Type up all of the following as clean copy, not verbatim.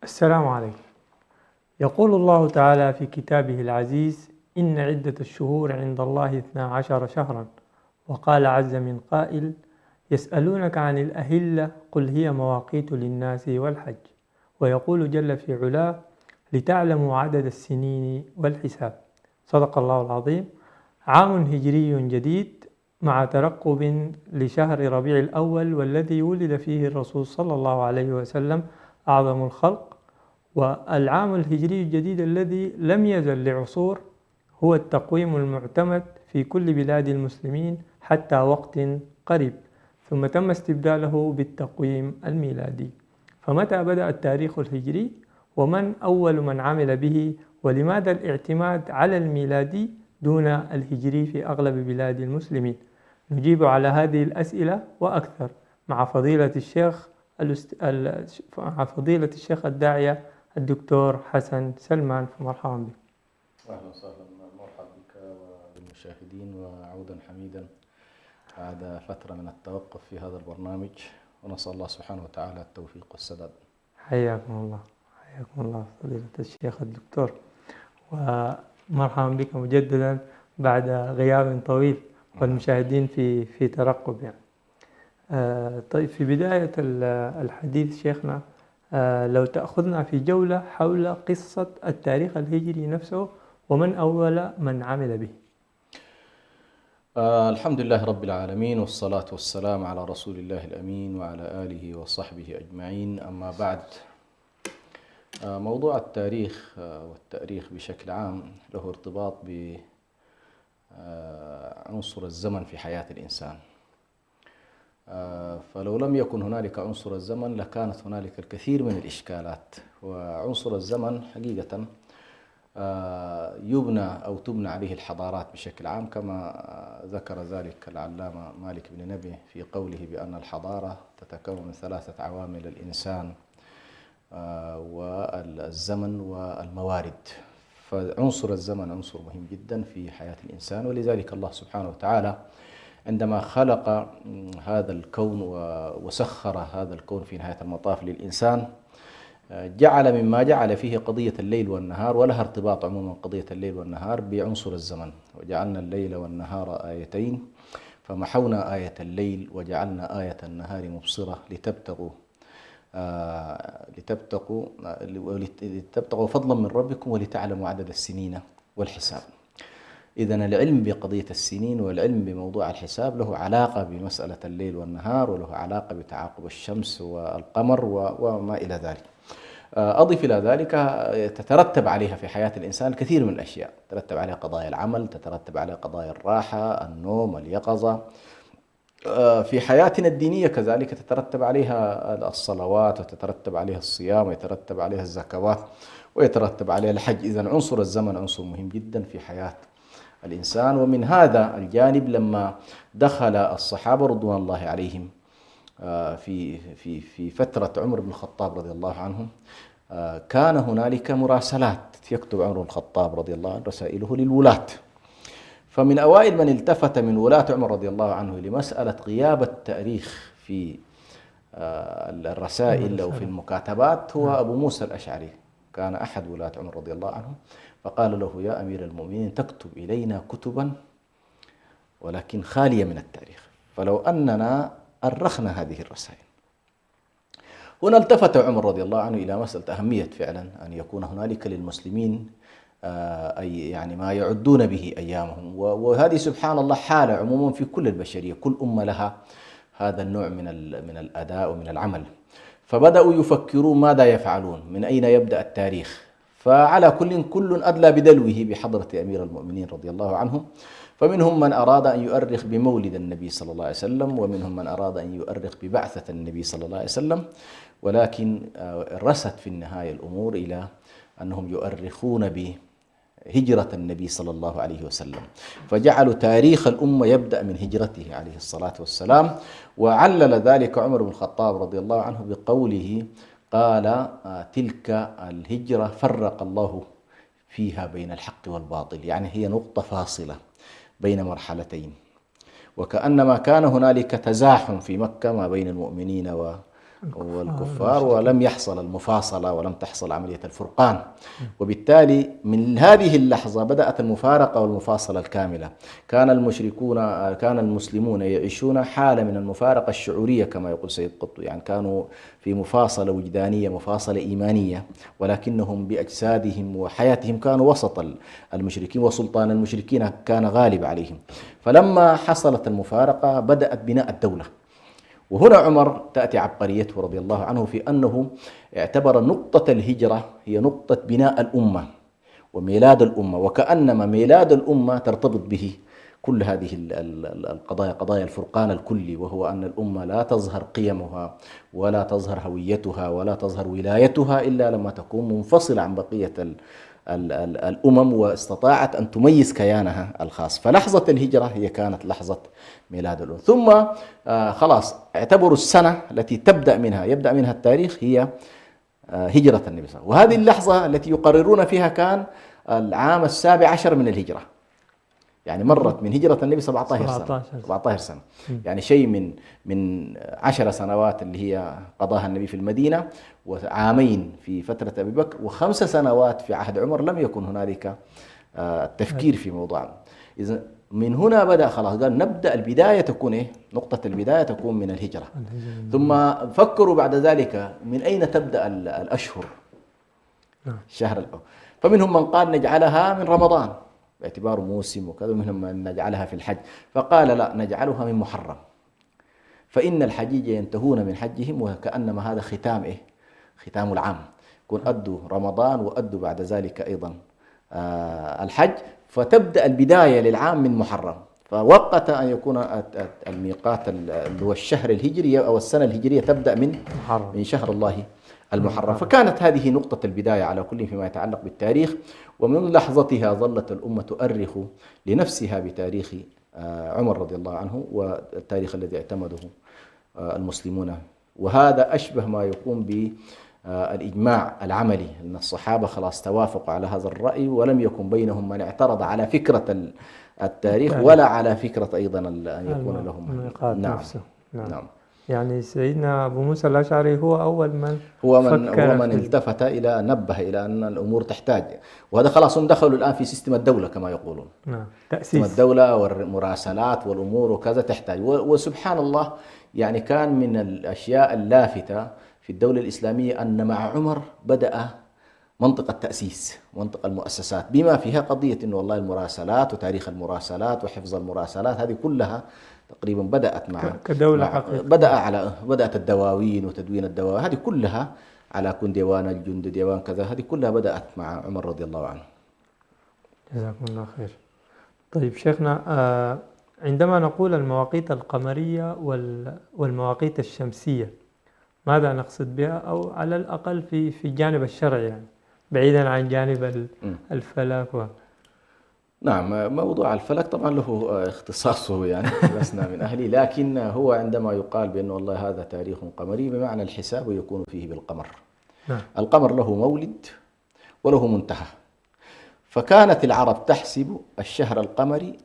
السلام عليكم. يقول الله تعالى في كتابه العزيز: إن عدة الشهور عند الله 12 شهرا. وقال عز من قائل: يسألونك عن الأهلة قل هي مواقيت للناس والحج. ويقول جل في علاه: لتعلموا عدد السنين والحساب. صدق الله العظيم. عام هجري جديد مع ترقب لشهر ربيع الأول، والذي ولد فيه الرسول صلى الله عليه وسلم أعظم الخلق. والعام الهجري الجديد الذي لم يزل لعصور هو التقويم المعتمد في كل بلاد المسلمين حتى وقت قريب، ثم تم استبداله بالتقويم الميلادي. فمتى بدأ التاريخ الهجري؟ ومن أول من عمل به؟ ولماذا الاعتماد على الميلادي دون الهجري في أغلب بلاد المسلمين؟ نجيب على هذه الأسئلة وأكثر مع فضيلة الشيخ الداعية الدكتور حسن سلمان. فمرحبا بك. أهلا وسهلا، مرحبا بك وبالمشاهدين، وعودا حميدا بعد فترة من التوقف في هذا البرنامج، ونسأل الله سبحانه وتعالى التوفيق والسداد. حياكم الله، حياكم الله فضيلة الشيخ الدكتور، ومرحبا بك مجددا بعد غياب طويل، والمشاهدين في ترقب يعني. طيب، في بداية الحديث شيخنا، لو تأخذنا في جولة حول قصة التاريخ الهجري نفسه، ومن أول من عمل به. الحمد لله رب العالمين، والصلاة والسلام على رسول الله الأمين وعلى آله وصحبه أجمعين. أما بعد، موضوع التاريخ والتأريخ بشكل عام له ارتباط بعنصر الزمن في حياة الإنسان. فلو لم يكن هنالك عنصر الزمن لكانت هنالك الكثير من الإشكالات. وعنصر الزمن حقيقة يبنى أو تبنى عليه الحضارات بشكل عام، كما ذكر ذلك العلامة مالك بن نبي في قوله بأن الحضارة تتكون من 3 عوامل: الإنسان والزمن والموارد. فعنصر الزمن عنصر مهم جدا في حياة الإنسان، ولذلك الله سبحانه وتعالى عندما خلق هذا الكون وسخر هذا الكون في نهاية المطاف للإنسان، جعل مما جعل فيه قضية الليل والنهار، ولها ارتباط عموما قضية الليل والنهار بعنصر الزمن. وجعلنا الليل والنهار آيتين فمحونا آية الليل وجعلنا آية النهار مبصرة لتبتغوا فضلا من ربكم ولتعلموا عدد السنين والحساب. إذن العلم بقضية السنين والعلم بموضوع الحساب له علاقة بمسألة الليل والنهار، وله علاقة بتعاقب الشمس والقمر وما إلى ذلك. أضف إلى ذلك تترتب عليها في حياة الإنسان الكثير من الأشياء، تترتب عليها قضايا العمل، تترتب عليها قضايا الراحة، النوم، اليقظة. في حياتنا الدينية كذلك تترتب عليها الصلوات، وتترتب عليها الصيام، ويترتب عليها الزكوات، ويترتب عليها الحج. إذن عنصر الزمن عنصر مهم جدا في حياة الإنسان. ومن هذا الجانب لما دخل الصحابة رضوان الله عليهم في فترة عمر بن الخطاب رضي الله عنه، كان هنالك مراسلات يكتب عمر بن الخطاب رضي الله عنه رسائله للولاة. فمن أوائل من التفت من ولاة عمر رضي الله عنه لمسألة غياب التاريخ في الرسائل أو في المكاتبات هو أبو موسى الأشعري. كان أحد ولاة عمر رضي الله عنه، فقال له: يا أمير المؤمنين، تكتب إلينا كتبا ولكن خالية من التاريخ. فلو أننا أرخنا هذه الرسائل. هنا التفت عمر رضي الله عنه إلى مسألة أهمية فعلا أن يكون هنالك للمسلمين أي يعني ما يعدون به أيامهم، وهذه سبحان الله حالة عموما في كل البشرية، كل أمة لها هذا النوع من الأداء ومن العمل. فبدأوا يفكرون ماذا يفعلون، من أين يبدأ التاريخ. فعلى كل أدلى بدلوه بحضرة أمير المؤمنين رضي الله عنه. فمنهم من أراد أن يؤرخ بمولد النبي صلى الله عليه وسلم، ومنهم من أراد أن يؤرخ ببعثة النبي صلى الله عليه وسلم، ولكن رست في النهاية الأمور إلى أنهم يؤرخون بهجرة النبي صلى الله عليه وسلم، فجعلوا تاريخ الأمة يبدأ من هجرته عليه الصلاة والسلام. وعلل ذلك عمر بن الخطاب رضي الله عنه بقوله قال تلك الهجرة فرق الله فيها بين الحق والباطل، يعني هي نقطة فاصلة بين مرحلتين، وكأنما كان هنالك تزاحم في مكة ما بين المؤمنين والكفار، ولم يحصل المفاصلة ولم تحصل عملية الفرقان. وبالتالي من هذه اللحظة بدأت المفارقة والمفاصلة الكاملة. كان المسلمون يعيشون حالة من المفارقة الشعورية كما يقول سيد قطب، يعني كانوا في مفاصلة وجدانية، مفاصلة إيمانية، ولكنهم بأجسادهم وحياتهم كانوا وسط المشركين، وسلطان المشركين كان غالب عليهم. فلما حصلت المفارقة بدأت بناء الدولة. وهنا عمر تأتي عبقريته رضي الله عنه في أنه اعتبر نقطة الهجرة هي نقطة بناء الأمة وميلاد الأمة، وكأنما ميلاد الأمة ترتبط به كل هذه القضايا، قضايا الفرقان الكلي، وهو أن الأمة لا تظهر قيمها ولا تظهر هويتها ولا تظهر ولايتها إلا لما تكون منفصلة عن بقية الأمم، واستطاعت أن تميز كيانها الخاص. فلحظة الهجرة هي كانت لحظة ميلاد الأمة. ثم خلاص اعتبروا السنة التي يبدأ منها التاريخ هي هجرة النبي صلى الله عليه وسلم، وهذه اللحظة التي يقررون فيها كان العام 17 من الهجرة، يعني مرت من هجرة النبي 17 سنة، يعني شيء من 10 سنوات اللي هي قضاها النبي في المدينة، وعامين في فترة أبي بكر، و5 سنوات في عهد عمر لم يكن هنالك التفكير في موضوع. إذا من هنا بدأ خلاص، قال نبدأ البداية تكون إيه؟ نقطة البداية تكون من الهجرة. ثم فكروا بعد ذلك من أين تبدأ الأشهر، شهر الأول. فمنهم من قال نجعلها من رمضان باعتباره موسم وكذا، ومنهم من نجعلها في الحج، فقال لا، نجعلها من محرم، فإن الحجيج ينتهون من حجهم، وكأنما هذا ختام إيه؟ ختام العام، يكون أدوا رمضان وأدوا بعد ذلك أيضا الحج، فتبدأ البداية للعام من محرم. فوقت أن يكون الميقات اللي هو الشهر الهجري أو السنة الهجرية تبدأ من شهر الله المحرم. فكانت هذه نقطة البداية على كل فيما يتعلق بالتاريخ. ومن لحظتها ظلت الأمة تؤرخ لنفسها بتاريخ عمر رضي الله عنه، والتاريخ الذي اعتمده المسلمون. وهذا أشبه ما يقوم بالإجماع العملي، أن الصحابة خلاص توافقوا على هذا الرأي، ولم يكن بينهم من اعترض على فكرة التاريخ ولا على فكرة أيضا أن يكون لهم. نعم. يعني سيدنا أبو موسى الأشعري هو أول من التفت إلى نبه إلى أن الأمور تحتاج، وهذا خلاص هم دخلوا الآن في سيستم الدولة كما يقولون. سيستم الدولة والمراسلات والأمور وكذا تحتاج. وسبحان الله، يعني كان من الأشياء اللافتة في الدولة الإسلامية أن مع عمر بدأ منطقة تأسيس، منطقة المؤسسات، بما فيها قضية إنه والله المراسلات وتاريخ المراسلات وحفظ المراسلات، هذه كلها تقريبا بدأت كدولة حقيقية. بدأت الدواوين وتدوين الدواوين، هذه كلها على كل ديوان الجند ديوان كذا، هذه كلها بدأت مع عمر رضي الله عنه. جزاكم الله خير. طيب شيخنا، عندما نقول المواقيت القمرية والمواقيت الشمسية، ماذا نقصد بها؟ أو على الأقل في الجانب الشرعي، يعني بعيدا عن جانب الفلك نعم، موضوع الفلك طبعا له اختصاصه، يعني لسنا من أهلي، لكن هو عندما يقال بأنه والله هذا تاريخ قمري بمعنى الحساب يكون فيه بالقمر. القمر له مولد وله منتهى. فكانت العرب تحسب الشهر القمري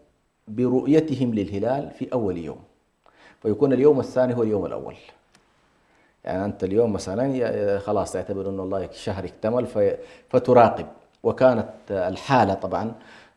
برؤيتهم للهلال في أول يوم، فيكون اليوم الثاني هو اليوم الأول. يعني أنت اليوم مثلا خلاص تعتبر أنه الله الشهر اكتمل فتراقب. وكانت الحالة طبعا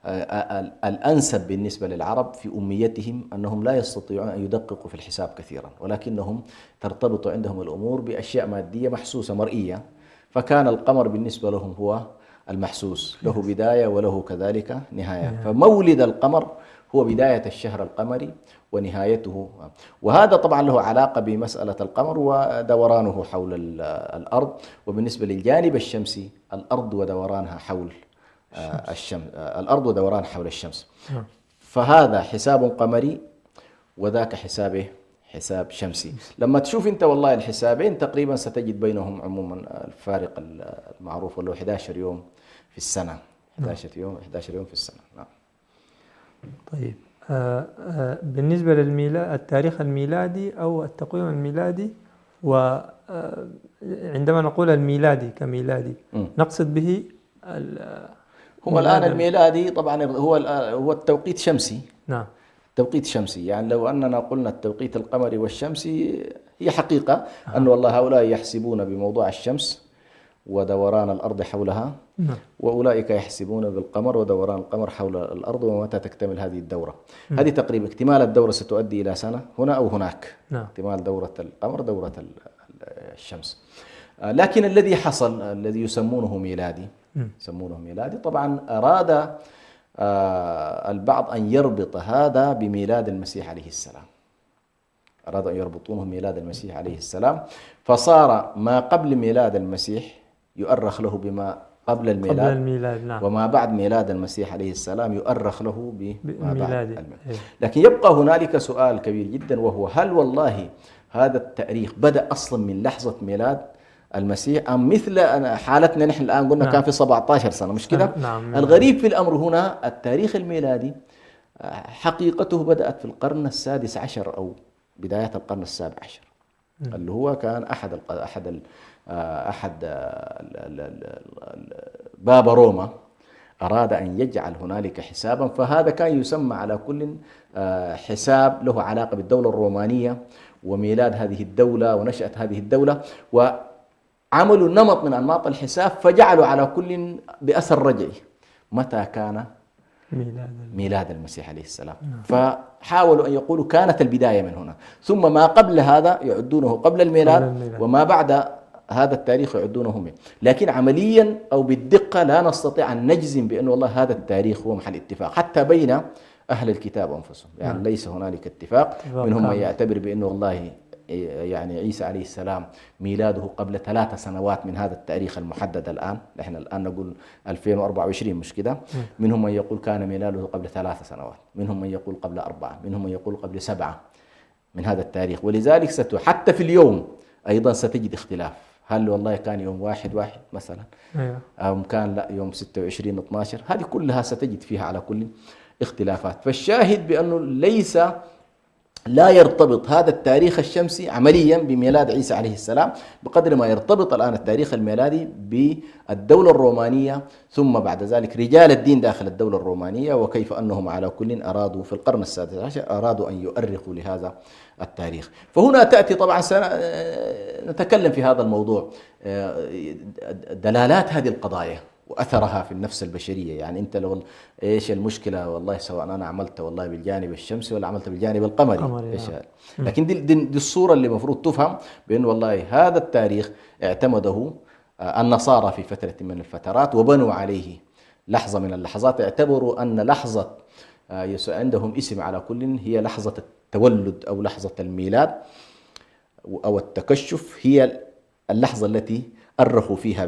الأنسب بالنسبة للعرب في أميتهم أنهم لا يستطيعون أن يدققوا في الحساب كثيرا، ولكنهم ترتبط عندهم الأمور بأشياء مادية محسوسة مرئية، فكان القمر بالنسبة لهم هو المحسوس، له بداية وله كذلك نهاية. فمولد القمر هو بداية الشهر القمري ونهايته، وهذا طبعا له علاقة بمسألة القمر ودورانه حول الأرض. وبالنسبة للجانب الشمسي الأرض ودورانها حول الشمس، الأرض ودوران حول الشمس. فهذا حساب قمري وذاك حساب شمسي. لما تشوف أنت والله الحسابين تقريبا ستجد بينهم عموما الفارق المعروف، اللي هو 11 يوم في السنة. 11 يوم في السنة. نعم. طيب، بالنسبة للميلاد، التاريخ الميلادي أو التقويم الميلادي، وعندما نقول الميلادي كميلادي نقصد به هو الآن الميلادي طبعا هو التوقيت شمسي. نعم. توقيت شمسي، يعني لو أننا قلنا التوقيت القمري والشمسي هي حقيقة أن والله هؤلاء يحسبون بموضوع الشمس ودوران الأرض حولها، وأولئك يحسبون بالقمر ودوران القمر حول الأرض ومتى تكتمل هذه الدورة. هذه تقريبا اكتمال الدورة ستؤدي إلى سنة هنا أو هناك. اكتمال دورة القمر دورة الشمس. لكن الذي حصل الذي يسمونه ميلادي طبعا أراد البعض أن يربط هذا بميلاد المسيح عليه السلام، أرادوا أن يربطونه بميلاد المسيح عليه السلام، فصار ما قبل ميلاد المسيح يؤرخ له بما قبل الميلاد. نعم. وما بعد ميلاد المسيح عليه السلام يؤرخ له بما بعد الميلاد. إيه. لكن يبقى هنالك سؤال كبير جدا، وهو هل والله هذا التاريخ بدأ أصلا من لحظة ميلاد المسيح أم مثل حالتنا نحن الآن قلنا كان في 17 سنة، مش كده؟ نعم. الغريب في الأمر هنا التاريخ الميلادي حقيقته بدأت في القرن السادس عشر أو بداية القرن السابع عشر، اللي هو كان أحد بابا روما أراد أن يجعل هنالك حسابا، فهذا كان يسمى على كل حساب له علاقة بالدولة الرومانية وميلاد هذه الدولة ونشأة هذه الدولة، وعملوا نمط من أنماط الحساب فجعلوا على كل بأثر رجعي متى كان ميلاد المسيح عليه السلام. فحاولوا أن يقولوا كانت البداية من هنا، ثم ما قبل هذا يعدونه قبل الميلاد، وما بعد هذا التاريخ يعدونه منه. لكن عمليا أو بالدقة لا نستطيع أن نجزم بأن والله هذا التاريخ هو محل اتفاق حتى بين أهل الكتاب أنفسهم، يعني ليس هنالك اتفاق. منهم من يعتبر بأنه والله يعني عيسى عليه السلام ميلاده قبل 3 سنوات من هذا التاريخ المحدد الآن، نحن الآن نقول 2024 مش كده. منهم من يقول كان ميلاده قبل 3 سنوات، منهم من يقول قبل 4، منهم من يقول قبل 7 من هذا التاريخ. ولذلك حتى في اليوم أيضا ستجد اختلاف، هل والله كان يوم 1/1 مثلا أو كان لا يوم 26/12، هذه كلها ستجد فيها على كل اختلافات. فالشاهد بأنه لا يرتبط هذا التاريخ الشمسي عمليا بميلاد عيسى عليه السلام بقدر ما يرتبط الآن التاريخ الميلادي بالدولة الرومانية، ثم بعد ذلك رجال الدين داخل الدولة الرومانية، وكيف أنهم على كل أرادوا في القرن السادس عشر أرادوا أن يؤرخوا لهذا التاريخ. فهنا تأتي طبعا نتكلم في هذا الموضوع دلالات هذه القضايا وأثرها في النفس البشرية. يعني أنت لو إيش المشكلة والله سواء أنا عملت والله بالجانب الشمسي ولا عملت بالجانب القمري إيش لكن دي الصورة اللي مفروض تفهم بأن والله هذا التاريخ اعتمده النصارى في فترة من الفترات وبنوا عليه لحظة من اللحظات. اعتبروا أن لحظة عندهم اسم على كل هي لحظة التولد أو لحظة الميلاد أو التكشف، هي اللحظة التي أرخوا فيها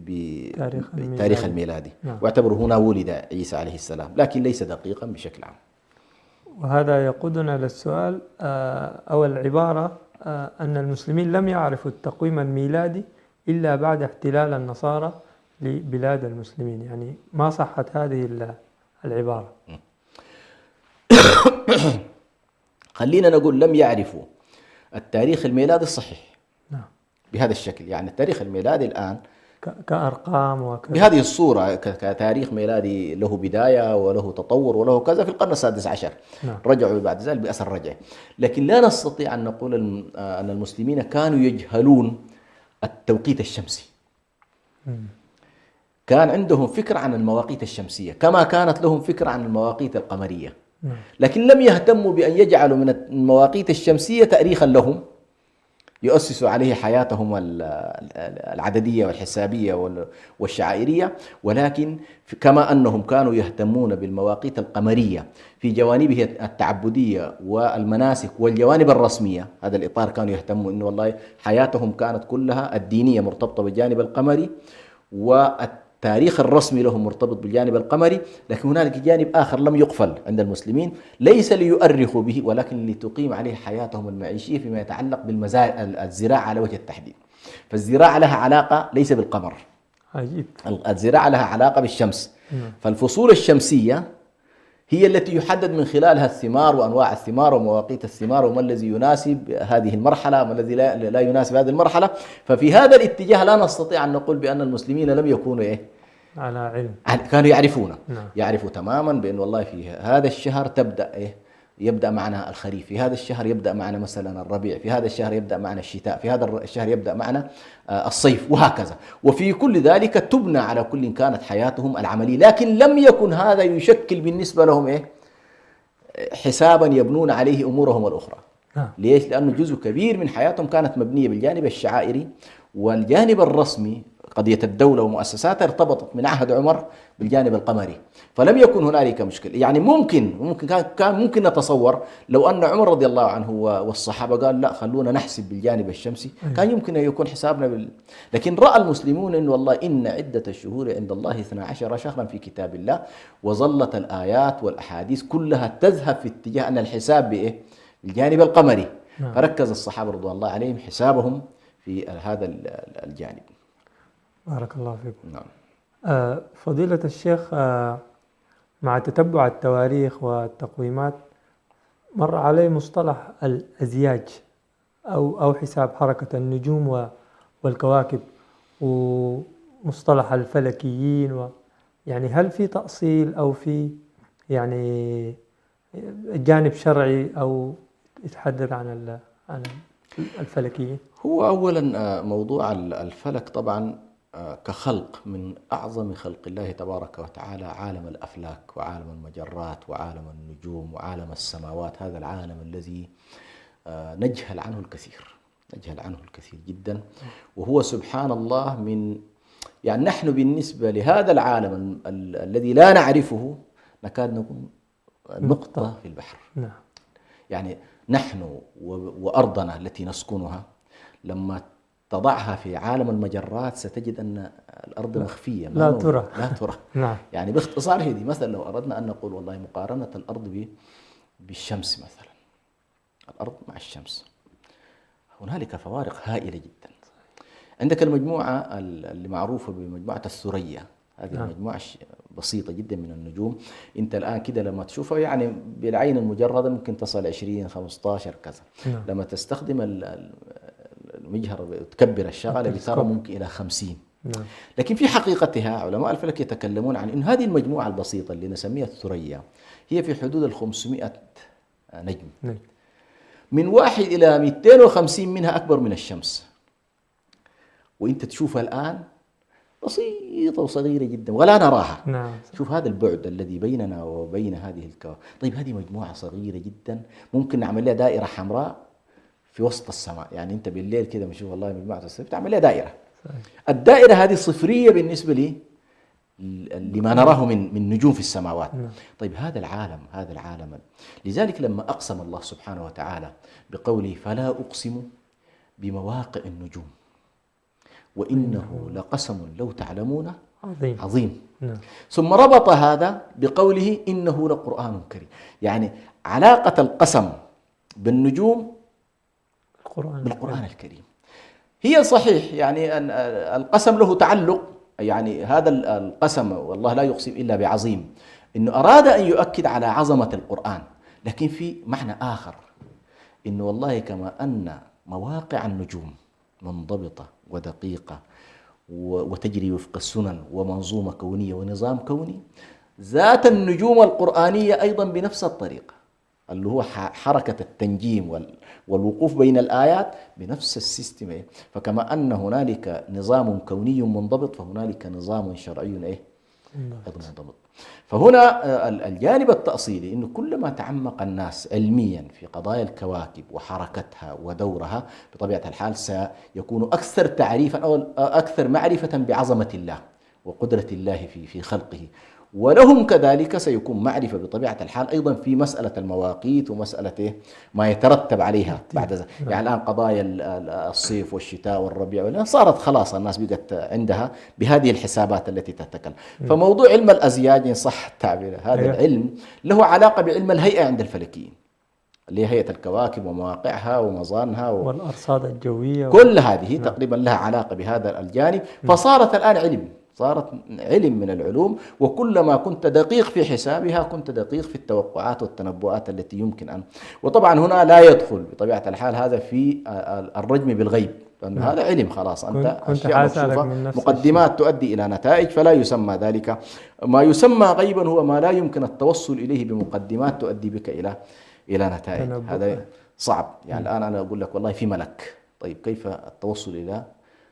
بتاريخ الميلادي. واعتبروا هنا ولد عيسى عليه السلام، لكن ليس دقيقا بشكل عام. وهذا يقودنا للسؤال أو العبارة أن المسلمين لم يعرفوا التقويم الميلادي إلا بعد احتلال النصارى لبلاد المسلمين، يعني ما صحت هذه العبارة؟ خلينا نقول لم يعرفوا التاريخ الميلادي الصحيح بهذا الشكل. يعني التاريخ الميلادي الآن كأرقام بهذه الصورة كتاريخ ميلادي له بداية وله تطور وله كذا في القرن السادس عشر. رجعوا بعد ذلك بأثر رجعي، لكن لا نستطيع أن نقول أن المسلمين كانوا يجهلون التوقيت الشمسي. كان عندهم فكرة عن المواقيت الشمسية كما كانت لهم فكرة عن المواقيت القمرية، لكن لم يهتموا بأن يجعلوا من المواقيت الشمسية تاريخا لهم يؤسسوا عليه حياتهم العددية والحسابية والشعائرية، ولكن كما أنهم كانوا يهتمون بالمواقيت القمرية في جوانبه التعبدية والمناسك والجوانب الرسمية، هذا الإطار كانوا يهتموا إنه والله حياتهم كانت كلها الدينية مرتبطة بالجانب القمري والتاريخ الرسمي لهم مرتبط بالجانب القمري، لكن هنالك جانب آخر لم يقفل عند المسلمين ليس ليؤرخوا به ولكن لتقيم عليه حياتهم المعيشية فيما يتعلق بالزراعة على وجه التحديد. فالزراعة لها علاقة ليس بالقمر، عجيب. الزراعة لها علاقة بالشمس. فالفصول الشمسية هي التي يحدد من خلالها الثمار وأنواع الثمار ومواقيت الثمار وما الذي يناسب هذه المرحلة وما الذي لا يناسب هذه المرحلة. ففي هذا الاتجاه لا نستطيع أن نقول بأن المسلمين لم يكونوا على علم، كانوا يعرفون. نعم. يعرفوا تماما بأن والله في هذا الشهر تبدأ يبدأ معنا الخريف، في هذا الشهر يبدأ معنا مثلا الربيع، في هذا الشهر يبدأ معنا الشتاء، في هذا الشهر يبدأ معنا الصيف، وهكذا. وفي كل ذلك تبنى على كل كانت حياتهم العملية، لكن لم يكن هذا يشكل بالنسبة لهم حسابا يبنون عليه أمورهم الأخرى. ليش؟ لأنه جزء كبير من حياتهم كانت مبنية بالجانب الشعائري والجانب الرسمي. قضية الدولة ومؤسساتها ارتبطت من عهد عمر بالجانب القمري، فلم يكن هنالك مشكلة. يعني كان ممكن نتصور لو أن عمر رضي الله عنه والصحابة قال لا خلونا نحسب بالجانب الشمسي، كان يمكن أن يكون حسابنا لكن رأى المسلمون أن والله إن عدة الشهور عند الله 12 شهرا في كتاب الله، وظلت الآيات والأحاديث كلها تذهب في اتجاه أن الحساب بالجانب القمري. فركز الصحابة رضي الله عليهم حسابهم في هذا الجانب. بارك الله فيكم. نعم. فضيلة الشيخ، مع تتبع التواريخ والتقويمات مر علي مصطلح الأزياج أو حساب حركة النجوم والكواكب، ومصطلح الفلكيين يعني هل في تأصيل أو في يعني جانب شرعي أو يتحدث عن الفلكيين؟ هو أولا موضوع الفلك طبعا كخلق من أعظم خلق الله تبارك وتعالى عالم الأفلاك وعالم المجرات وعالم النجوم وعالم السماوات. هذا العالم الذي نجهل عنه الكثير جدا، وهو سبحان الله يعني نحن بالنسبة لهذا العالم الذي لا نعرفه نكاد نكون نقطة في البحر. نعم. يعني نحن وأرضنا التي نسكنها لما تضعها في عالم المجرات ستجد أن الأرض مخفية لا ترى. نعم. يعني باختصار هذه مثلا لو أردنا أن نقول والله مقارنة الأرض بالشمس مثلا، الأرض مع الشمس هنالك فوارق هائلة جدا. عندك المجموعة اللي معروفة بمجموعة الثريا، هذه المجموعة بسيطة جدا من النجوم. أنت الآن كده لما تشوفها يعني بالعين المجردة ممكن تصل 20 15 كذا. لما تستخدم المجهر تكبر الشغلة بترى ممكن إلى 50. لكن في حقيقتها علماء الفلك يتكلمون عن أن هذه المجموعة البسيطة اللي نسميها الثريا هي في حدود 500 نجم. من 1 إلى 250 منها أكبر من الشمس، وأنت تشوفها الآن بسيطة وصغيرة جدا ولا نراها. شوف هذا البعد الذي بيننا وبين هذه الكواكب. طيب هذه مجموعة صغيرة جدا ممكن نعمل لها دائرة حمراء في وسط السماء. يعني أنت بالليل كده بنشوف والله مجموعة السماء تعمل لها دائرة. الدائرة هذه صفرية بالنسبة لي لما نراه من نجوم في السماوات. طيب هذا العالم لذلك لما أقسم الله سبحانه وتعالى بقوله فلا أقسم بمواقع النجوم وإنه لقسم لو تعلمون عظيم. ثم ربط هذا بقوله إنه لقرآن كريم. يعني علاقة القسم بالنجوم بالقرآن الكريم هي صحيح. يعني القسم له تعلق، يعني هذا القسم والله لا يقسم إلا بعظيم، إنه أراد أن يؤكد على عظمة القرآن، لكن في معنى آخر إنه والله كما أن مواقع النجوم منضبطة ودقيقة وتجري وفق السنن ومنظومة كونية ونظام كوني، ذات النجوم القرآنية أيضا بنفس الطريقة. اللي هو حركة التنجيم والوقوف بين الآيات بنفس السيستم. فكما أن هنالك نظام كوني منضبط فهنالك نظام شرعي منضبط. فهنا الجانب التأصيلي أنه كلما تعمق الناس علميا في قضايا الكواكب وحركتها ودورها بطبيعة الحال سيكون أكثر تعريفا أو أكثر معرفة بعظمة الله وقدرة الله في خلقه، ولهم كذلك سيكون معرفة بطبيعة الحال أيضا في مسألة المواقيت ومسألة ما يترتب عليها بعد ذلك. يعني الآن قضايا الصيف والشتاء والربيع صارت خلاص الناس بقت عندها بهذه الحسابات التي تتكلم. فموضوع علم الأزياج إن صح التعبير هذا العلم له علاقة بعلم الهيئة عند الفلكيين اللي هي هيئة الكواكب ومواقعها ومظانها والأرصاد الجوية كل هذه تقريبا لها علاقة بهذا الجانب. فصارت الآن علم، صارت علم من العلوم، وكلما كنت دقيق في حسابها كنت دقيق في التوقعات والتنبؤات التي يمكن أن. وطبعا هنا لا يدخل بطبيعة الحال هذا في الرجم بالغيب، لأن هذا علم خلاص أنت أشياء مكشوفة مقدمات تؤدي إلى نتائج، فلا يسمى ذلك. ما يسمى غيبا هو ما لا يمكن التوصل إليه بمقدمات تؤدي بك إلى نتائج. هذا صعب. يعني الآن أنا أقول لك والله في ملك، طيب كيف التوصل إلى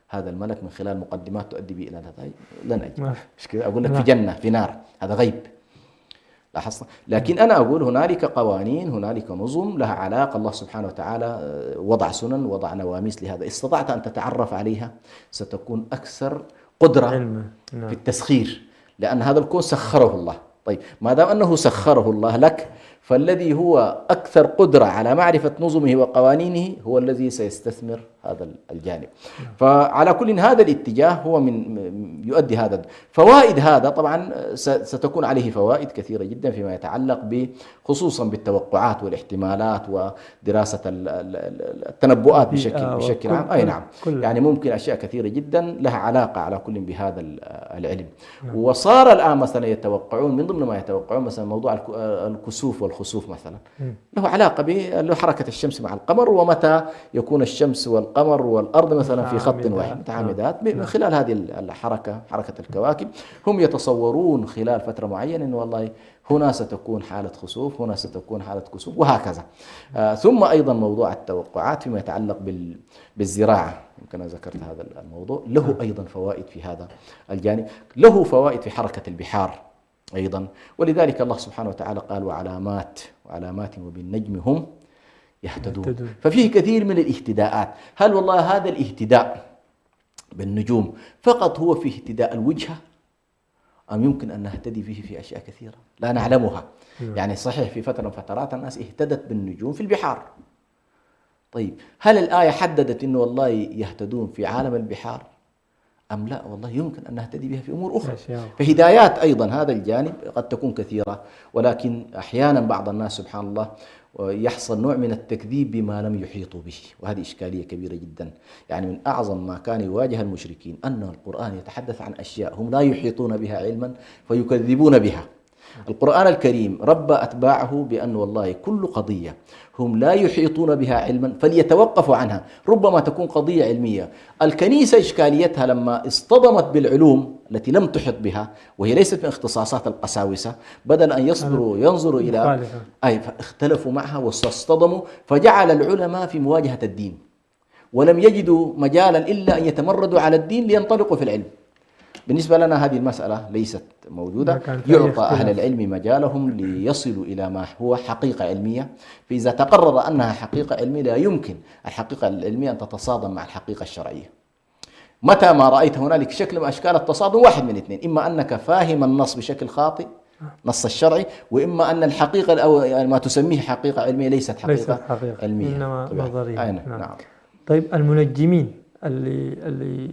هذا الملك من خلال مقدمات تؤدي به إلى نتائج؟ لن أجد. مش كذا أقول لك في جنة في نار، هذا غيب لاحظت. لكن أنا أقول هنالك قوانين، هنالك نظم لها علاقة، الله سبحانه وتعالى وضع سنن، وضع نواميس لهذا، استطعت أن تتعرف عليها ستكون أكثر قدرة في التسخير، لأن هذا الكون سخره الله. طيب ما دام أنه سخره الله لك، فالذي هو أكثر قدرة على معرفة نظمه وقوانينه هو الذي سيستثمر هذا الجانب. فعلى كل هذا الاتجاه هو من يؤدي هذا. فوائد هذا طبعا ستكون عليه فوائد كثيرة جدا فيما يتعلق خصوصا بالتوقعات والاحتمالات ودراسة التنبؤات بشكل عام. أي نعم، يعني ممكن أشياء كثيرة جدا لها علاقة على كل بهذا العلم. وصار الآن مثلا يتوقعون من ضمن ما يتوقعون مثلا موضوع الكسوف والخسوف مثلا له علاقة بحركة الشمس مع القمر، ومتى يكون الشمس والقمر والأرض مثلا في خط واحد متعامدات من خلال هذه الحركة، حركة الكواكب. هم يتصورون خلال فترة معينة إنه والله هنا ستكون حالة خسوف، هنا ستكون حالة كسوف، وهكذا. ثم أيضا موضوع التوقعات فيما يتعلق بالزراعة، يمكن أنا ذكرت هذا الموضوع، له أيضا فوائد في هذا الجانب، له فوائد في حركة البحار أيضا. ولذلك الله سبحانه وتعالى قال وعلامات وبالنجم هم يهتدون. ففيه كثير من الاهتداءات. هل والله هذا الاهتداء بالنجوم فقط هو في اهتداء الوجهة، أم يمكن أن نهتدي فيه في أشياء كثيرة لا نعلمها؟ يعني صحيح في فترة من فترات الناس اهتدت بالنجوم في البحار. طيب هل الآية حددت أنه والله يهتدون في عالم البحار أم لا؟ والله يمكن أن نهتدي بها في أمور أخرى. فهدايات أيضا هذا الجانب قد تكون كثيرة، ولكن أحيانا بعض الناس سبحان الله يحصل نوع من التكذيب بما لم يحيطوا به، وهذه إشكالية كبيرة جدا. يعني من أعظم ما كان يواجه المشركين أن القرآن يتحدث عن أشياء هم لا يحيطون بها علما فيكذبون بها. القرآن الكريم ربى أتباعه بأن والله كل قضية هم لا يحيطون بها علما فليتوقفوا عنها. ربما تكون قضية علمية الكنيسة إشكاليتها لما اصطدمت بالعلوم التي لم تحط بها وهي ليست من اختصاصات القساوسة، بدل أن يصبروا ينظروا إلى فاختلفوا معها واصطدموا، فجعل العلماء في مواجهة الدين ولم يجدوا مجالا إلا أن يتمردوا على الدين لينطلقوا في العلم. بالنسبة لنا هذه المسألة ليست موجودة، يعطى أهل العلم مجالهم ليصلوا إلى ما هو حقيقة علمية. فإذا تقرر أنها حقيقة علمية لا يمكن الحقيقة العلمية أن تتصادم مع الحقيقة الشرعية. متى ما رأيت هنالك شكل من أشكال التصادم، واحد من اثنين: إما أنك فاهم النص بشكل خاطئ، نص الشرعي، وإما أن الحقيقة أو يعني ما تسميه حقيقة علمية ليست حقيقة علمية، إنما نظرية. نعم. طيب المنجمين اللي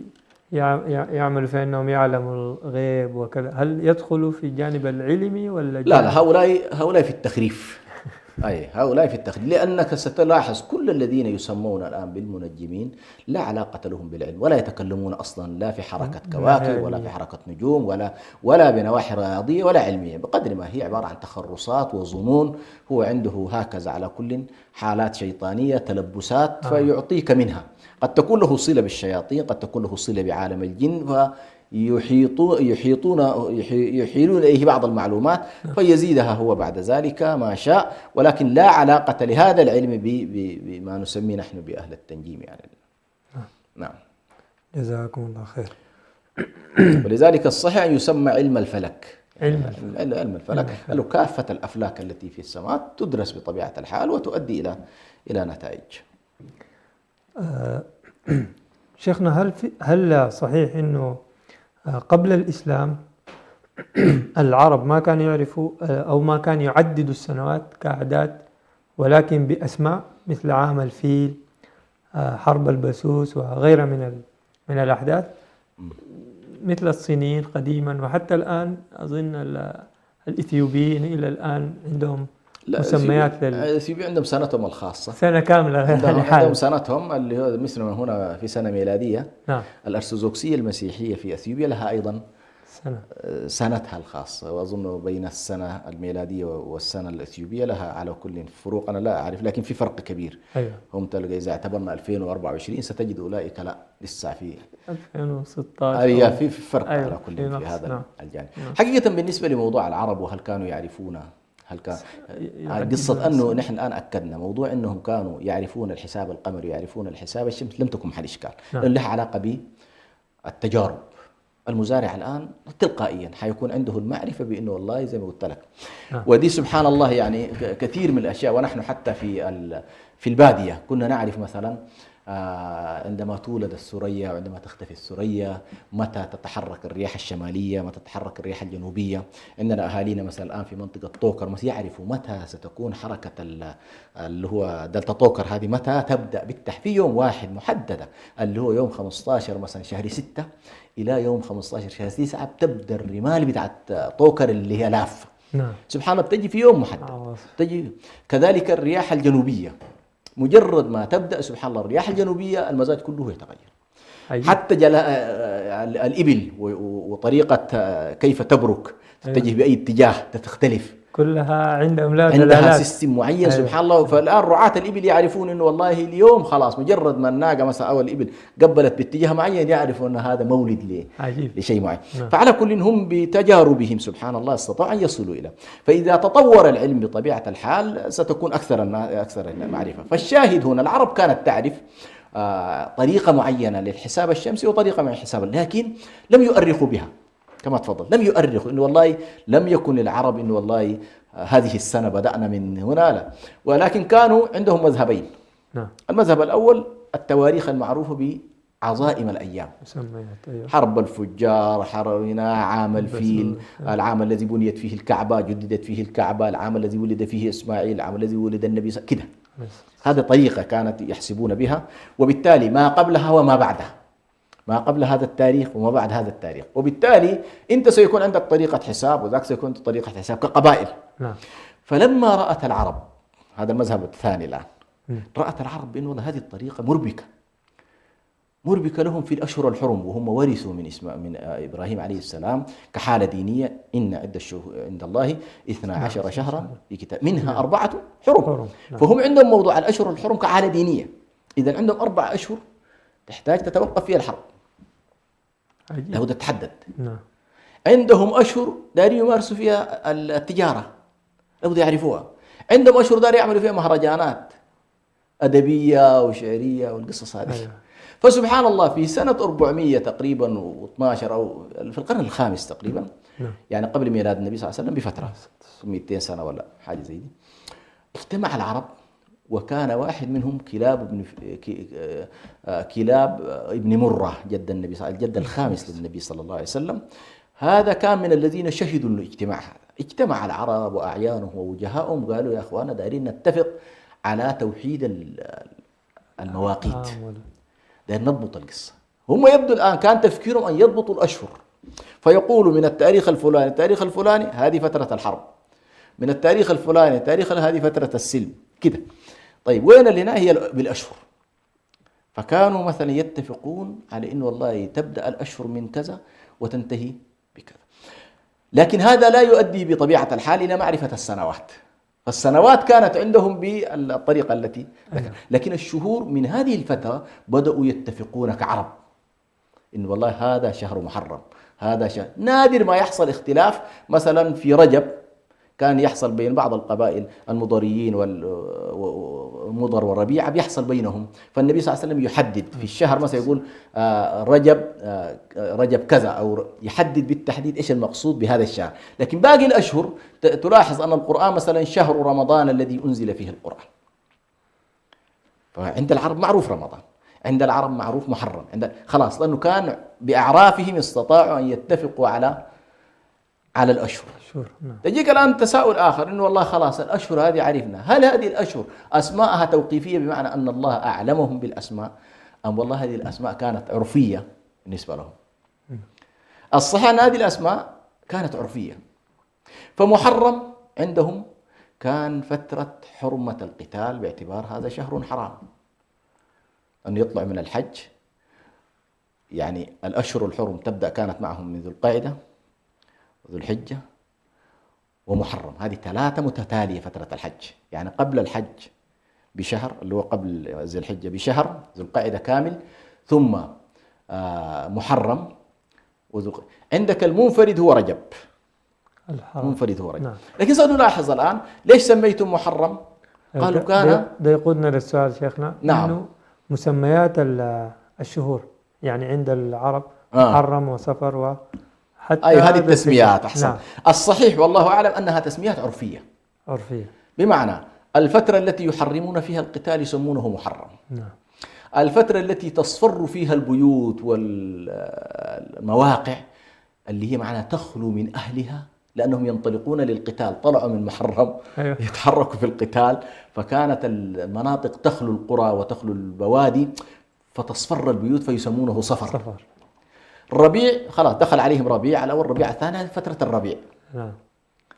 يعمل فإنهم يعلموا الغيب وكذا، هل يدخلوا في الجانب العلمي ولا لا هؤلاء في التخريف. هؤلاء في التخريف، لأنك ستلاحظ كل الذين يسمون الآن بالمنجمين لا علاقة لهم بالعلم، ولا يتكلمون أصلا لا في حركة كواكب ولا في حركة نجوم ولا بنواحي رياضية ولا علمية، بقدر ما هي عبارة عن تخرصات وظنون. هو عنده هكذا على كل حالات شيطانية، تلبسات فيعطيك منها. قد تكون له صلة بالشياطين، قد تكون له صلة بعالم الجن، يحيلون إليه بعض المعلومات فيزيدها هو بعد ذلك ما شاء، ولكن لا علاقة لهذا العلم بما نسميه نحن بأهل التنجيم يعني. نعم. جزاكم الله خير. ولذلك الصحيح أن يسمى علم الفلك. علم الفلك له كافة الأفلاك التي في السماء تدرس بطبيعة الحال وتؤدي إلى نتائج. شيخنا، هل صحيح أنه قبل الإسلام العرب ما كانوا يعرفوا أو ما كانوا يعددوا السنوات كأعداد، ولكن بأسماء مثل عام الفيل، حرب البسوس وغيرها من الأحداث، مثل الصينيين قديما وحتى الآن أظن الإثيوبيين إلى الآن عندهم مسميات الإثيوبيين عندهم سنتهم الخاصة، سنة كاملة عندهم سنتهم اللي هو مثل ما هنا في سنة ميلادية. نعم. الأرثوذكسية المسيحية في أثيوبيا لها أيضا سنتها الخاصة، وأظن بين السنة الميلادية والسنة الأثيوبية لها على كل فروق أنا لا أعرف، لكن في فرق كبير. أيوة. هم تلقى إذا اعتبرنا 2024 ستجد أولئك لا لسه في 2016 في فرق. أيوة. على كل في هذا نعم. الجانب. نعم. حقيقة بالنسبة لموضوع العرب وهل كانوا يعرفون قصة أنه نحن الآن أكدنا موضوع أنهم كانوا يعرفون الحساب القمري ويعرفون الحساب الشمس لم تكن محل إشكال. نعم. لأن لها علاقة بالتجارب. المزارع الآن تلقائيا حيكون عنده المعرفة بأنه والله زي ما قلت لك. ودي سبحان الله يعني كثير من الأشياء، ونحن حتى في البادية كنا نعرف مثلا عندما تولد الثريا وعندما تختفي الثريا، متى تتحرك الرياح الشمالية، متى تتحرك الرياح الجنوبية. عندنا أهالينا مثلا الآن في منطقة طوكر مثلا يعرفوا متى ستكون حركة اللي هو دلتا طوكر هذه متى تبدأ في يوم واحد محددة اللي هو يوم 15 مثلا شهر 6 إلى يوم 15 شهر 9 بتبدأ الرمال بتاعت طوكر اللي هي لافة. نعم. سبحان الله بتجي في يوم محدد. تجي كذلك الرياح الجنوبية مجرد ما تبدأ سبحان الله الرياح الجنوبية المزاج كله يتغير. حتى الإبل وطريقة كيف تبرك تتجه بأي اتجاه تختلف، كلها عندها سيستم معين. سبحان الله. فالآن رعاة الإبل يعرفون إنه والله اليوم خلاص مجرد ما الناقة مثلا أو الإبل قبلت باتجاه معين يعرفوا أن هذا مولد لشيء معين. فعلى كل هم بتجاربهم سبحان الله استطاعوا أن يصلوا إلى. فإذا تطور العلم بطبيعة الحال ستكون أكثر معرفة. فالشاهد هنا العرب كانت تعرف طريقة معينة للحساب الشمسي وطريقة من الحساب، لكن لم يؤرخوا بها كما تفضل. لم يؤرخوا إنه والله لم يكن للعرب إنه والله هذه السنة بدأنا من هنا، لا، ولكن كانوا عندهم مذهبين. نعم. المذهب الأول التواريخ المعروفة بعظائم الأيام، أيوة. حرب الفجار، عام الفيل، العام الذي بنيت فيه الكعبة، جددت فيه الكعبة، العام الذي ولد فيه إسماعيل، العام الذي ولد النبي كده. هذه طريقة كانت يحسبون بها، وبالتالي ما قبلها وما بعدها، ما قبل هذا التاريخ وما بعد هذا التاريخ، وبالتالي أنت سيكون عندك طريقة حساب وذاك سيكون طريقة حساب كقبائل. نعم. فلما رأت العرب هذا المذهب الثاني الآن، رأت العرب بأن هذه الطريقة مربكة لهم في الأشهر الحرم، وهم ورثوا من إبراهيم عليه السلام كحالة دينية إن عدة الشهور عند الله 12 شهرا في كتاب منها 4 حرم. فهم عندهم موضوع الأشهر الحرم كحالة دينية. إذا عندهم 4 أشهر تحتاج تتوقف فيها الحرب، لابد تتحدد. عندهم أشهر داري يمارسوا فيها التجارة لابد يعرفوها. عندهم أشهر داري يعملوا فيها مهرجانات أدبية وشعرية والقصص هذه. فسبحان الله في سنة 400 تقريبا و12 أو في القرن الخامس تقريبا، يعني قبل ميلاد النبي صلى الله عليه وسلم بفترة 200 سنة ولا حاجة زي دي، اجتمع العرب وكان واحد منهم كلاب ابن مرة جد النبي الجد الخامس للنبي صلى الله عليه وسلم. هذا كان من الذين شهدوا الاجتماع هذا. اجتمع العرب وأعيانهم ووجهائهم قالوا يا أخوانا دايرين نتفق على توحيد المواقيت، دايرين نضبط القصة. هم يبدو الآن كان تفكيرهم أن يضبطوا الأشهر، فيقولوا من التاريخ الفلاني هذه فترة الحرب، من التاريخ الفلاني هذه فترة السلم كده. طيب وين اللي هنا هي بالأشهر. فكانوا مثلا يتفقون على إنه والله تبدأ الأشهر من كذا وتنتهي بكذا، لكن هذا لا يؤدي بطبيعة الحال إلى معرفة السنوات. فالسنوات كانت عندهم بالطريقة التي لكن الشهور من هذه الفترة بدأوا يتفقون كعرب إن والله هذا شهر محرم، هذا شهر نادر ما يحصل اختلاف. مثلا في رجب كان يحصل بين بعض القبائل المضريين والمضر والربيعة بيحصل بينهم، فالنبي صلى الله عليه وسلم يحدد في الشهر مثلا يقول رجب كذا، أو يحدد بالتحديد إيش المقصود بهذا الشهر. لكن باقي الأشهر تلاحظ أن القرآن مثلا شهر رمضان الذي أنزل فيه القرآن، فعند العرب معروف رمضان، عند العرب معروف محرم، خلاص، لأنه كان بأعرافهم استطاعوا أن يتفقوا على الأشهر. تجيك الآن تساؤل آخر، إنه والله خلاص الأشهر هذه عرفنا، هل هذه الأشهر أسماءها توقيفية بمعنى أن الله أعلمهم بالأسماء، أم والله هذه الأسماء كانت عرفية بالنسبة لهم؟ الصحيح أن هذه الأسماء كانت عرفية. فمحرم عندهم كان فترة حرمة القتال باعتبار هذا شهر حرام، أن يطلع من الحج. يعني الأشهر الحرم تبدأ كانت معهم من ذو القعدة وذو الحجة ومحرم، هذه 3 متتالية فترة الحج. يعني قبل الحج بشهر اللي هو قبل ذي الحجة بشهر، ذو القعدة كامل، ثم محرم عندك المنفرد هو رجب، منفرد هو رجب. نعم. لكن سنلاحظ الآن ليش سميتم محرم؟ قالوا كان ده يقودنا للسؤال شيخنا. نعم. إنه مسميات الشهور يعني عند العرب محرم وصفر وحتى أيوة هذه التسميات أحسن. نعم. الصحيح والله أعلم أنها تسميات عرفية، بمعنى الفترة التي يحرمون فيها القتال يسمونه محرم. نعم. الفترة التي تصفر فيها البيوت والمواقع اللي هي معناها تخلو من أهلها لأنهم ينطلقون للقتال، طلعوا من محرم أيوة. يتحركوا في القتال، فكانت المناطق تخلو القرى وتخلو البوادي فتصفر البيوت فيسمونه صفر. الربيع خلاص دخل عليهم ربيع الأول، ربيع الثاني، فترة الربيع. نعم.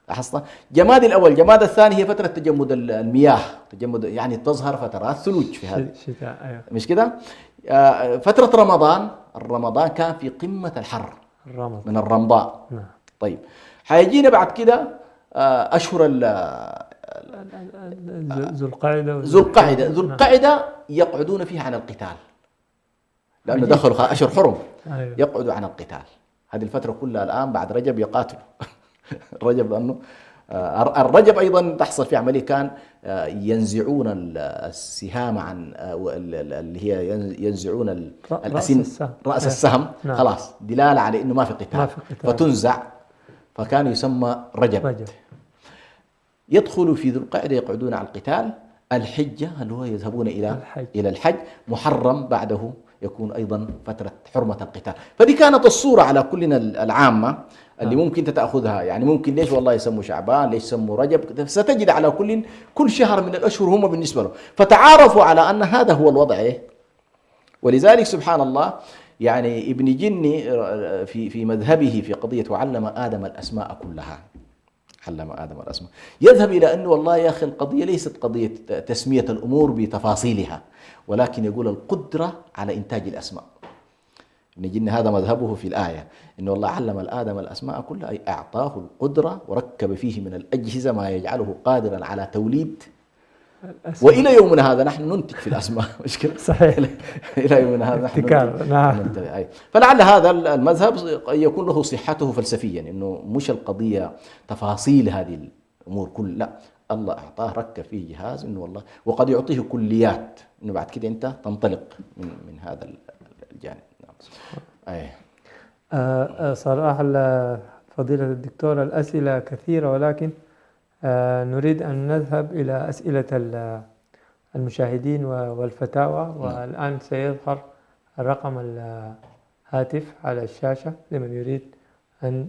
لاحظت؟ جماد الأول جماد الثاني هي فترة تجمد المياه، تجمد يعني تظهر فترات ثلوج في هذا الشتاء. أيوة. مش كده؟ فترة رمضان كان في قمة الحر من الرمضاء. نعم. طيب حيجينا بعد كده أشهر ذو القعدة ذو القعدة يقعدون فيها عن القتال لأنه دخلوا أشهر حرم. أيوة. يقعدوا عن القتال. هذه الفترة كلها الآن بعد رجب يقاتلوا الرجب، لأنه الرجب أيضا تحصل في عملية كان ينزعون السهام عن اللي هي ينزعون رأس السهم. نعم. خلاص دلالة على إنه ما في قتال فتنزع، فكان يسمى رجب. يدخلوا في ذو القعدة يقعدون على القتال. الحجة اللي هو يذهبون إلى الحج. محرم بعده يكون أيضا فترة حرمة القتال. فدي كانت الصورة على كلنا العامة اللي ممكن تأخذها. يعني ممكن ليش والله يسموا شعبان، ليش يسموا رجب، ستجد على كل شهر من الأشهر هم بالنسبة له، فتعارفوا على أن هذا هو الوضع. ولذلك سبحان الله يعني ابن جني في مذهبه في قضية وعلم آدم الأسماء كلها، علم آدم الأسماء، يذهب إلى أنه والله يا أخي القضية ليست قضية تسمية الأمور بتفاصيلها، ولكن يقول القدرة على إنتاج الأسماء. ابن جني هذا مذهبه في الآية، إنه الله علم آدم الأسماء كلها، أي أعطاه القدرة وركب فيه من الأجهزة ما يجعله قادرا على توليد الأسماء. وإلى يومنا هذا نحن ننتج في الأسماء. مش كده؟ صحيح. إلى يومنا هذا نحن ننتج. فلعل هذا المذهب يكون له صحته فلسفيا، إنه مش القضية تفاصيل هذه الأمور كل، لا، الله أعطاه ركب فيه جهاز إنه والله، وقد يعطيه كليات إنه بعد كده أنت تنطلق من هذا الجانب. صراحة فضيلة الدكتور الأسئلة كثيرة، ولكن نريد أن نذهب إلى أسئلة المشاهدين والفتاوى. والآن سيظهر رقم الهاتف على الشاشة لمن يريد أن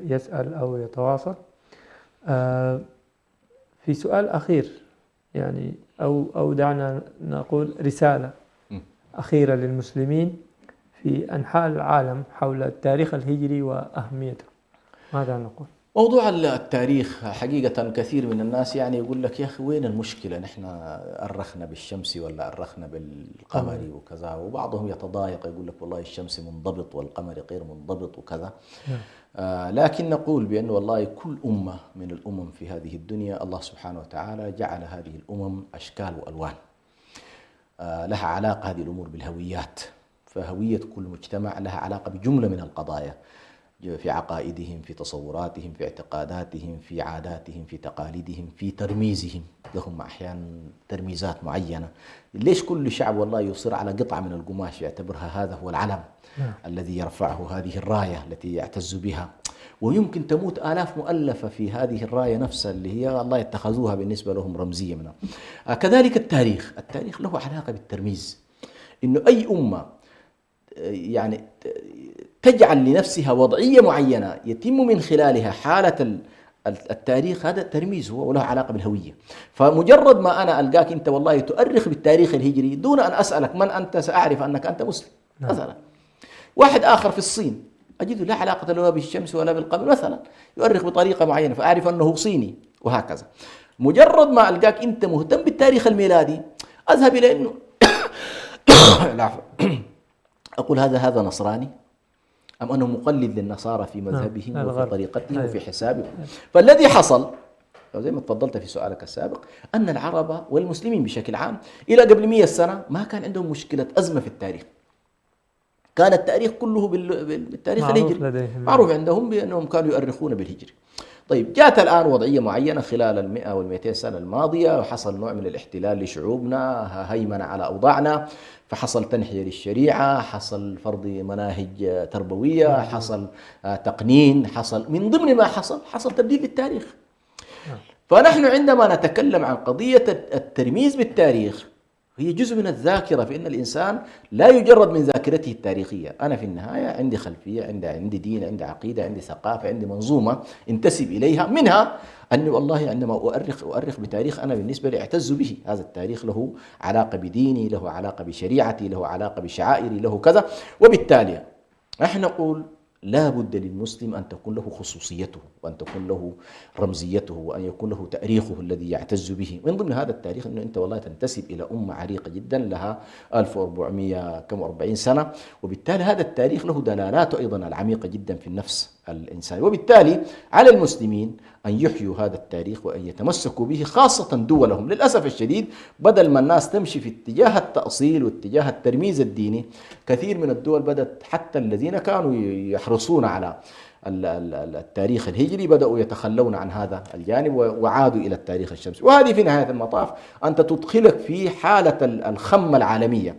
يسأل أو يتواصل. في سؤال أخير يعني أو دعنا نقول رسالة أخيرة للمسلمين في أنحاء العالم حول التاريخ الهجري وأهميته، ماذا نقول؟ موضوع التاريخ حقيقة كثير من الناس يعني يقول لك يا أخي وين المشكلة، نحن أرخنا بالشمس ولا أرخنا بالقمر وكذا، وبعضهم يتضايق يقول لك والله الشمس منضبط والقمر غير منضبط وكذا. لكن نقول بأن والله كل أمة من الأمم في هذه الدنيا الله سبحانه وتعالى جعل هذه الأمم أشكال وألوان، لها علاقة هذه الأمور بالهويات. فهوية كل مجتمع لها علاقة بجملة من القضايا، في عقائدهم، في تصوراتهم، في اعتقاداتهم، في عاداتهم، في تقاليدهم، في ترميزهم. لهم أحيانا ترميزات معينة. ليش كل شعب والله يصر على قطعة من القماش يعتبرها هذا هو العلم الذي يرفعه، هذه الراية التي يعتز بها، ويمكن تموت آلاف مؤلفة في هذه الراية نفسها اللي هي الله يتخذوها بالنسبة لهم رمزية منها. كذلك التاريخ له علاقة بالترميز، إنه أي أمة يعني تجعل لنفسها وضعية معينة يتم من خلالها حالة التاريخ، هذا ترميز هو وله علاقة بالهوية. فمجرد ما أنا ألقاك أنت والله تؤرخ بالتاريخ الهجري دون أن أسألك من أنت، سأعرف أنك أنت مسلم مثلا. واحد آخر في الصين أجده لا علاقة له بالشمس ولا بالقمر مثلا، يؤرخ بطريقة معينة فأعرف أنه صيني، وهكذا. مجرد ما ألقاك أنت مهتم بالتاريخ الميلادي أذهب إلى أنه أقول هذا نصراني، أم أنه مقلد للنصارى في مذهبهم وفي طريقتهم وفي حسابهم. فالذي حصل زي ما تفضلت في سؤالك السابق أن العرب والمسلمين بشكل عام إلى قبل 100 سنة ما كان عندهم مشكلة أزمة في التاريخ، كان التاريخ كله بالتاريخ الهجري، معروف عندهم بأنهم كانوا يؤرخون بالهجري. طيب جاءت الآن وضعية معينة خلال 100 وال200 سنة الماضية، وحصل نوع من الاحتلال لشعوبنا، هيمنة على أوضاعنا، فحصل تنحية للشريعة، حصل فرض مناهج تربوية، حصل تقنين، حصل من ضمن ما حصل تبديل للتاريخ. فنحن عندما نتكلم عن قضية الترميز بالتاريخ هي جزء من الذاكرة، فإن الإنسان لا يجرد من ذاكرته التاريخية. أنا في النهاية عندي خلفية، عندي دين، عندي عقيدة، عندي ثقافة، عندي منظومة انتسب إليها، منها أني والله عندما أؤرخ بتاريخ أنا بالنسبة لي أعتز به. هذا التاريخ له علاقة بديني، له علاقة بشريعتي، له علاقة بشعائري، له كذا. وبالتالي نحن نقول لا بد للمسلم أن تكون له خصوصيته، وأن تكون له رمزيته، وأن يكون له تاريخه الذي يعتز به. من ضمن هذا التاريخ أنه أنت والله تنتسب إلى أمة عريقة جدا لها 1440 سنة، وبالتالي هذا التاريخ له دلالاته أيضا العميقة جدا في النفس الإنساني. وبالتالي على المسلمين أن يحيوا هذا التاريخ وأن يتمسكوا به، خاصة دولهم. للأسف الشديد بدل ما الناس تمشي في اتجاه التأصيل واتجاه الترميز الديني، كثير من الدول بدأت حتى الذين كانوا يحرصون على التاريخ الهجري بدأوا يتخلون عن هذا الجانب وعادوا إلى التاريخ الشمسي. وهذه في نهاية المطاف أنت تدخلك في حالة الخمة العالمية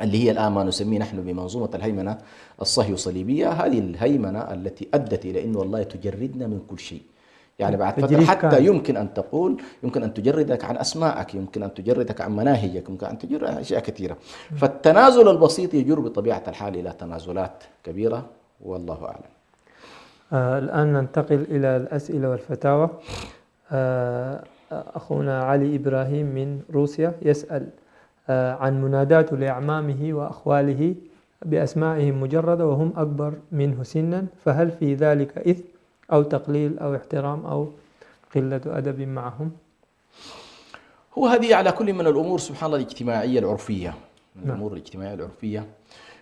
اللي هي الآن ما نسميه نحن بمنظومة الهيمنة الصهيو صليبية. هذه الهيمنة التي أدت إلى أنه والله تجردنا من كل شيء. يعني بعد فترة حتى يمكن أن تقول، يمكن أن تجردك عن أسمائك، يمكن أن تجردك عن مناهجك، يمكن أن تجرد أشياء كثيرة. فالتنازل البسيط يجر بطبيعة الحال إلى تنازلات كبيرة، والله أعلم. الآن ننتقل إلى الأسئلة والفتاوى. أخونا علي إبراهيم من روسيا يسأل عن مناداته لأعمامه وأخواله بأسمائهم مجردة وهم أكبر منه سنا، فهل في ذلك إثم أو تقليل أو احترام أو قلة أدب معهم؟ هو هذه على كل من الأمور سبحان الله الاجتماعية العرفية، من الأمور الاجتماعية العرفية،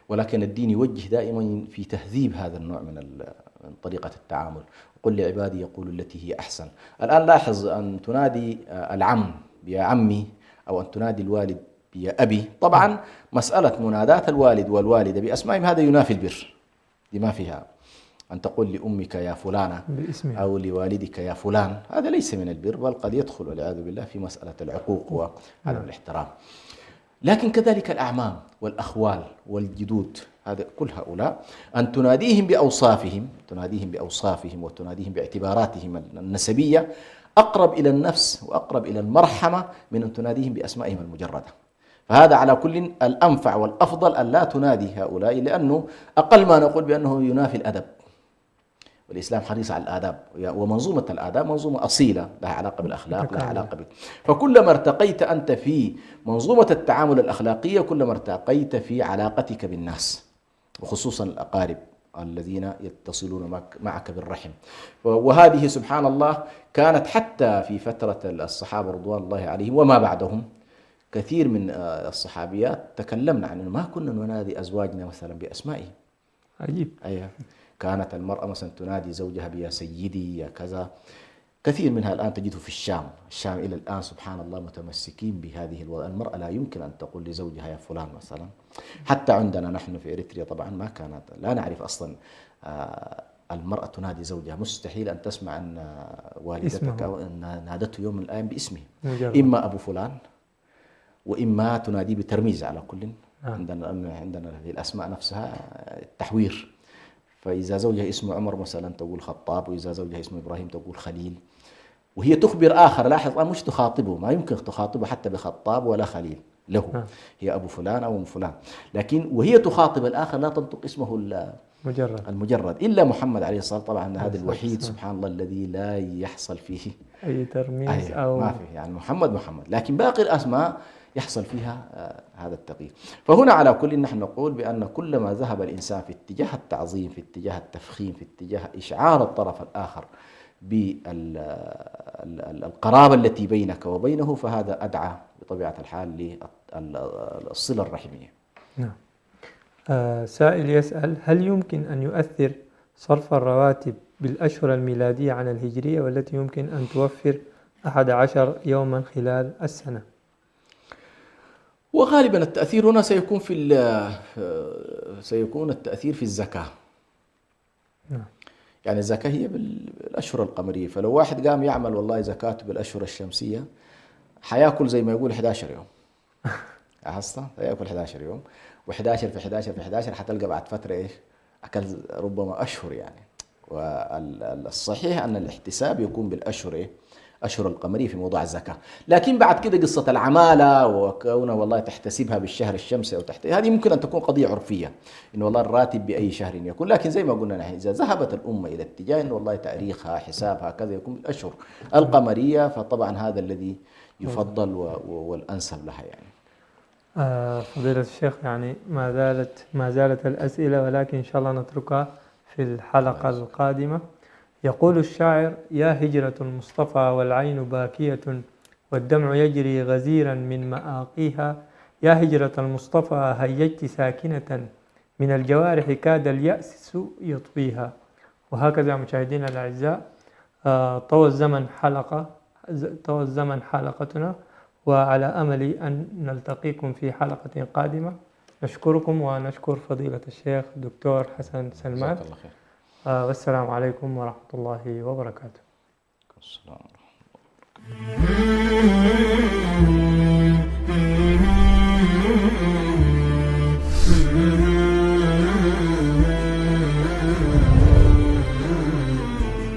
ولكن الدين يوجه دائما في تهذيب هذا النوع من طريقة التعامل. قل لعبادي يقولوا التي هي أحسن. الآن لاحظ أن تنادي العم بيا عمي أو أن تنادي الوالد بيا أبي، طبعا مسألة منادات الوالد والوالدة بأسمائهم هذا ينافي البر، دي ما فيها. أن تقول لأمك يا فلانة أو لوالدك يا فلان، هذا ليس من البر، بل قد يدخل والعياذ بالله في مسألة العقوق وعدم الاحترام. لكن كذلك الأعمام والأخوال والجدود، هذا كل هؤلاء أن تناديهم بأوصافهم وتناديهم باعتباراتهم النسبية أقرب إلى النفس وأقرب إلى المرحمة من أن تناديهم بأسمائهم المجردة. فهذا على كل الأنفع والأفضل أن لا تنادي هؤلاء، لأنه أقل ما نقول بأنه ينافي الأدب، والإسلام حريص على الآداب، ومنظومة الآداب منظومة أصيلة لها علاقة بالأخلاق، لها علاقة فكلما ارتقيت أنت في منظومة التعامل الأخلاقية كلما ارتقيت في علاقتك بالناس، وخصوصا الأقارب الذين يتصلون معك بالرحم. وهذه سبحان الله كانت حتى في فترة الصحابة رضوان الله عليهم وما بعدهم، كثير من الصحابيات تكلمنا عن أنه ما كنا ننادي أزواجنا مثلا بأسمائهم. عجيب. أيوة. كانت المرأة مثلا تنادي زوجها بيا سيدي يا كذا. كثير منها الآن تجده في الشام إلى الآن سبحان الله متمسكين بهذه المرأة لا يمكن أن تقول لزوجها يا فلان مثلا. حتى عندنا نحن في إريتريا طبعا ما كانت، لا نعرف أصلا المرأة تنادي زوجها، مستحيل أن تسمع أن والدتك أو أن نادته يوم من الأيام باسمه، إما أبو فلان وإما تناديه بترميز على كل. عندنا في الأسماء نفسها التحوير، فإذا زوجها اسمه عمر مثلا تقول خطاب، وإذا زوجها اسمه إبراهيم تقول خليل، وهي تخبر آخر، لاحظ مش تخاطبه، ما يمكن تخاطبه حتى بخطاب ولا خليل له، هي أبو فلان أو أم فلان، لكن وهي تخاطب الآخر لا تنطق اسمه المجرد إلا محمد عليه الصلاة والسلام. طبعا هذا الوحيد سبحان الله الذي لا يحصل فيه أي ترميز أو ما فيه، يعني محمد، لكن باقي الأسماء يحصل فيها هذا التغيير. فهنا على كل نحن نقول بأن كلما ذهب الإنسان في اتجاه التعظيم، في اتجاه التفخيم، في اتجاه إشعار الطرف الآخر بالقرابة التي بينك وبينه، فهذا أدعى بطبيعة الحال للصلة الرحمية. نعم. سائل يسأل: هل يمكن أن يؤثر صرف الرواتب بالأشهر الميلادية عن الهجرية، والتي يمكن أن توفر 11 يوما خلال السنة؟ وغالبا التأثير هنا سيكون التأثير في الزكاة. نعم. يعني الزكاة هي بالأشهر القمرية، فلو واحد قام يعمل والله زكاته بالأشهر الشمسية حياكل زي ما يقول 11 يوم. أحصل حياكل 11 يوم، و11 في 11 في 11 حتلقى بعد فترة إيش أكل ربما أشهر يعني. والصحيح أن الاحتساب يكون بالأشهر أشهر القمرية في موضوع الزكاة، لكن بعد كده قصة العمالة وكونه والله تحتسبها بالشهر الشمسي أو هذه ممكن أن تكون قضية عرفية، إنه والله الراتب بأي شهر يكون، لكن زي ما قلنا نحن إذا ذهبت الأمة إلى اتجاه إنه والله تاريخها حسابها كذا يكون بالأشهر القمرية، فطبعا هذا الذي يفضل والأنسب لها يعني. فضيلة الشيخ، يعني ما زالت الأسئلة، ولكن إن شاء الله نتركها في الحلقة القادمة. يقول الشاعر: يا هجرة المصطفى والعين باكية، والدمع يجري غزيرا من مآقيها، يا هجرة المصطفى هيجت ساكنة، من الجوارح كاد اليأس يطويها. وهكذا مشاهدينا الأعزاء، طوى الزمن حلقتنا، وعلى أمل أن نلتقيكم في حلقة قادمة. نشكركم ونشكر فضيلة الشيخ دكتور حسن سلمان. جزاك الله خير. والسلام عليكم ورحمة الله وبركاته. السلام ورحمة الله وبركاته.